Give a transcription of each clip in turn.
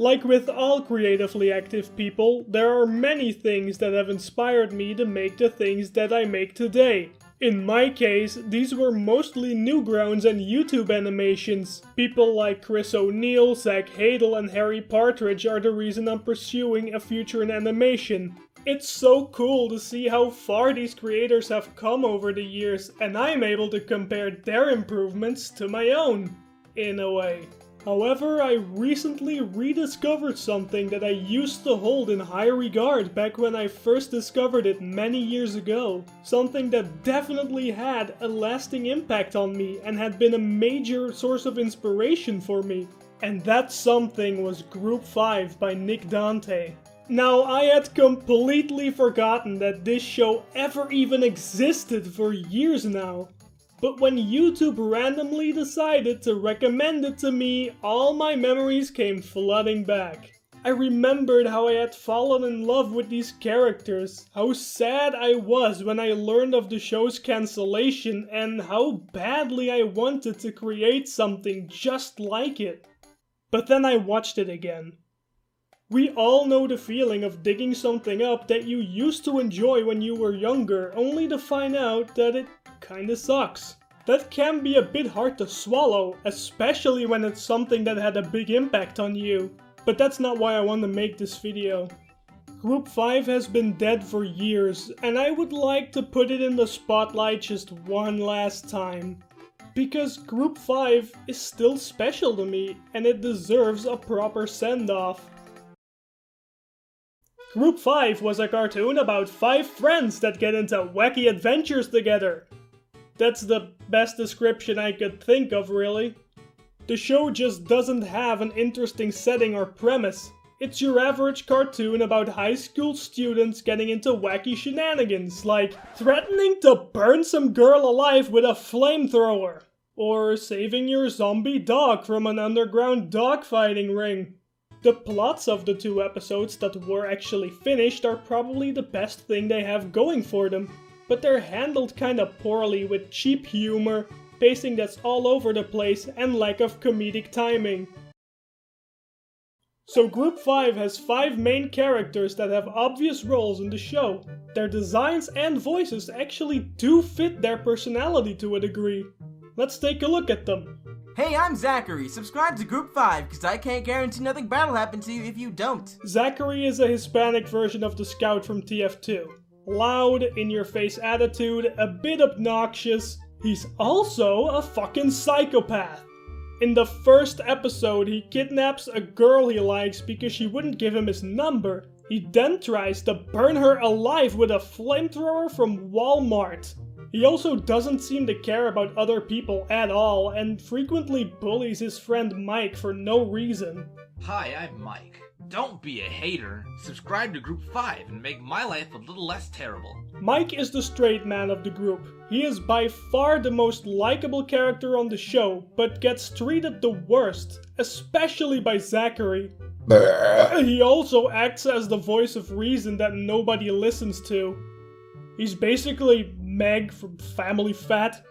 Like with all creatively active people, there are many things that have inspired me to make the things that I make today. In my case, these were mostly Newgrounds and YouTube animations. People like Chris O'Neill, Zach Hadel and Harry Partridge are the reason I'm pursuing a future in animation. It's so cool to see how far these creators have come over the years, and I'm able to compare their improvements to my own, in a way. However, I recently rediscovered something that I used to hold in high regard back when I first discovered it many years ago. Something that definitely had a lasting impact on me and had been a major source of inspiration for me. And that something was Group 5 by Nick Dante. Now, I had completely forgotten that this show ever even existed for years now. But when YouTube randomly decided to recommend it to me, all my memories came flooding back. I remembered how I had fallen in love with these characters, how sad I was when I learned of the show's cancellation, and how badly I wanted to create something just like it. But then I watched it again. We all know the feeling of digging something up that you used to enjoy when you were younger, only to find out that it kinda sucks. That can be a bit hard to swallow, especially when it's something that had a big impact on you. But that's not why I want to make this video. Group 5 has been dead for years, and I would like to put it in the spotlight just one last time. Because Group 5 is still special to me, and it deserves a proper send-off. Group 5 was a cartoon about 5 friends that get into wacky adventures together. That's the best description I could think of, really. The show just doesn't have an interesting setting or premise. It's your average cartoon about high school students getting into wacky shenanigans, like threatening to burn some girl alive with a flamethrower, or saving your zombie dog from an underground dogfighting ring. The plots of the 2 episodes that were actually finished are probably the best thing they have going for them, but they're handled kinda poorly with cheap humor, pacing that's all over the place, and lack of comedic timing. So Group 5 has 5 main characters that have obvious roles in the show. Their designs and voices actually do fit their personality to a degree. Let's take a look at them. Hey, I'm Zachary. Subscribe to Group 5, cause I can't guarantee nothing bad will happen to you if you don't. Zachary is a Hispanic version of the Scout from TF2. Loud, in-your-face attitude, a bit obnoxious. He's also a fucking psychopath. In the first episode, he kidnaps a girl he likes because she wouldn't give him his number. He then tries to burn her alive with a flamethrower from Walmart. He also doesn't seem to care about other people at all and frequently bullies his friend Mike for no reason. Hi, I'm Mike. Don't be a hater. Subscribe to Group 5 and make my life a little less terrible. Mike is the straight man of the group. He is by far the most likable character on the show, but gets treated the worst, especially by Zachary. He also acts as the voice of reason that nobody listens to. He's basically Meg from Family Fat.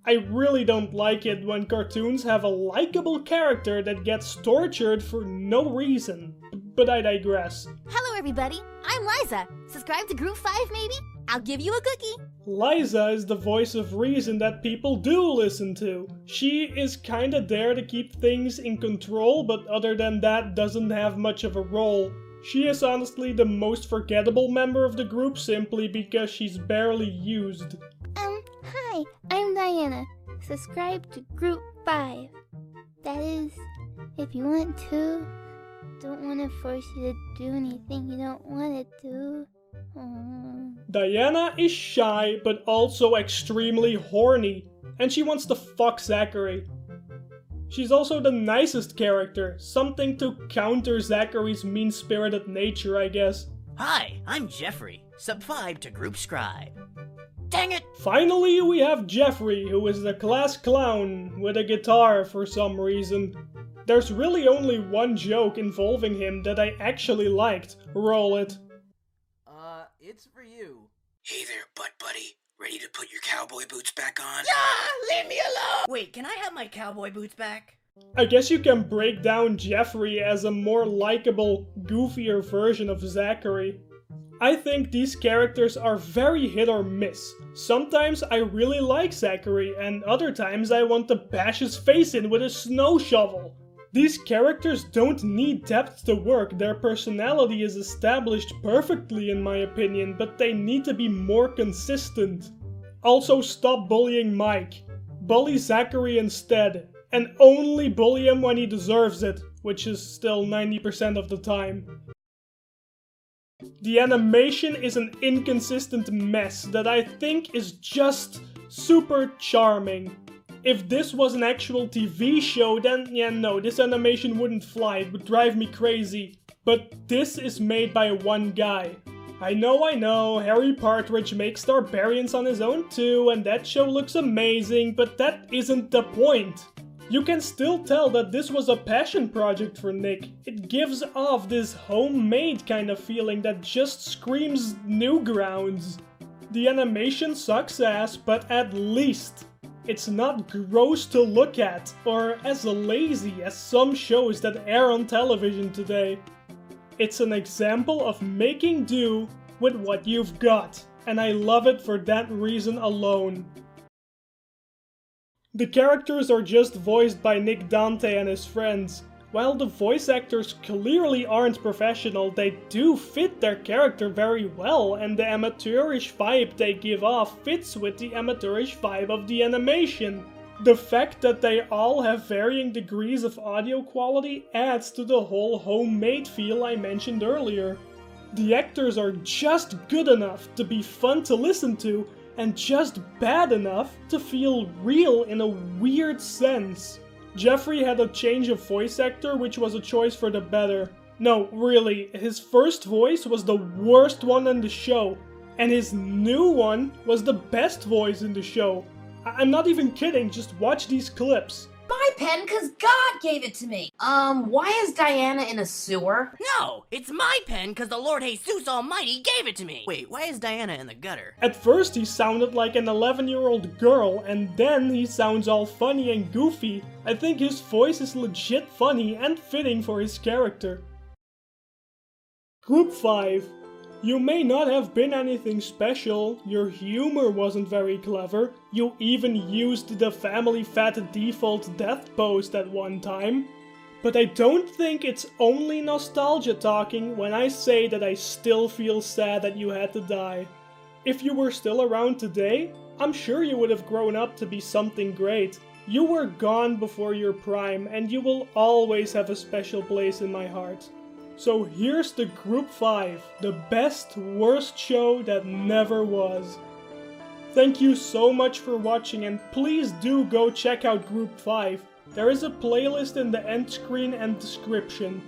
I really don't like it when cartoons have a likable character that gets tortured for no reason. But I digress. Hello everybody, I'm Liza. Subscribe to Group 5 maybe? I'll give you a cookie. Liza is the voice of reason that people do listen to. She is kinda there to keep things in control, but other than that doesn't have much of a role. She is honestly the most forgettable member of the group simply because she's barely used. Hi, I'm Diana. Subscribe to Group 5. That is, if you want to. Don't want to force you to do anything you don't want to do. Diana is shy, but also extremely horny, and she wants to fuck Zachary. She's also the nicest character, something to counter Zachary's mean-spirited nature, I guess. Hi, I'm Jeffrey. Subscribe to Group Scribe. Dang it! Finally, we have Jeffrey, who is the class clown with a guitar for some reason. There's really only one joke involving him that I actually liked. Roll it. It's for you. Hey there, butt buddy. Ready to put your cowboy boots back on? Ah, leave me alone! Wait, can I have my cowboy boots back? I guess you can break down Jeffrey as a more likable, goofier version of Zachary. I think these characters are very hit or miss. Sometimes I really like Zachary, and other times I want to bash his face in with a snow shovel. These characters don't need depth to work, their personality is established perfectly in my opinion, but they need to be more consistent. Also, stop bullying Mike. Bully Zachary instead, and only bully him when he deserves it, which is still 90% of the time. The animation is an inconsistent mess that I think is just super charming. If this was an actual TV show, then yeah, no, this animation wouldn't fly, it would drive me crazy. But this is made by one guy. I know, Harry Partridge makes Starbarians on his own too, and that show looks amazing, but that isn't the point. You can still tell that this was a passion project for Nick. It gives off this homemade kind of feeling that just screams Newgrounds. The animation sucks ass, but at least it's not gross to look at, or as lazy as some shows that air on television today. It's an example of making do with what you've got, and I love it for that reason alone. The characters are just voiced by Nick Dante and his friends. While the voice actors clearly aren't professional, they do fit their character very well, and the amateurish vibe they give off fits with the amateurish vibe of the animation. The fact that they all have varying degrees of audio quality adds to the whole homemade feel I mentioned earlier. The actors are just good enough to be fun to listen to, and just bad enough to feel real in a weird sense. Jeffrey had a change of voice actor, which was a choice for the better. No, really, his first voice was the worst one in the show, and his new one was the best voice in the show. I'm not even kidding, just watch these clips. My pen, 'cause God gave it to me. Why is Diana in a sewer? No, it's my pen because the Lord Jesus Almighty gave it to me. Wait, why is Diana in the gutter? At first he sounded like an 11-year-old girl, and then he sounds all funny and goofy. I think his voice is legit funny and fitting for his character. Group 5. You may not have been anything special, your humor wasn't very clever, you even used the family fat default death post at one time. But I don't think it's only nostalgia talking when I say that I still feel sad that you had to die. If you were still around today, I'm sure you would have grown up to be something great. You were gone before your prime, and you will always have a special place in my heart. So here's the Group 5, the best, worst show that never was. Thank you so much for watching, and please do go check out Group 5. There is a playlist in the end screen and description.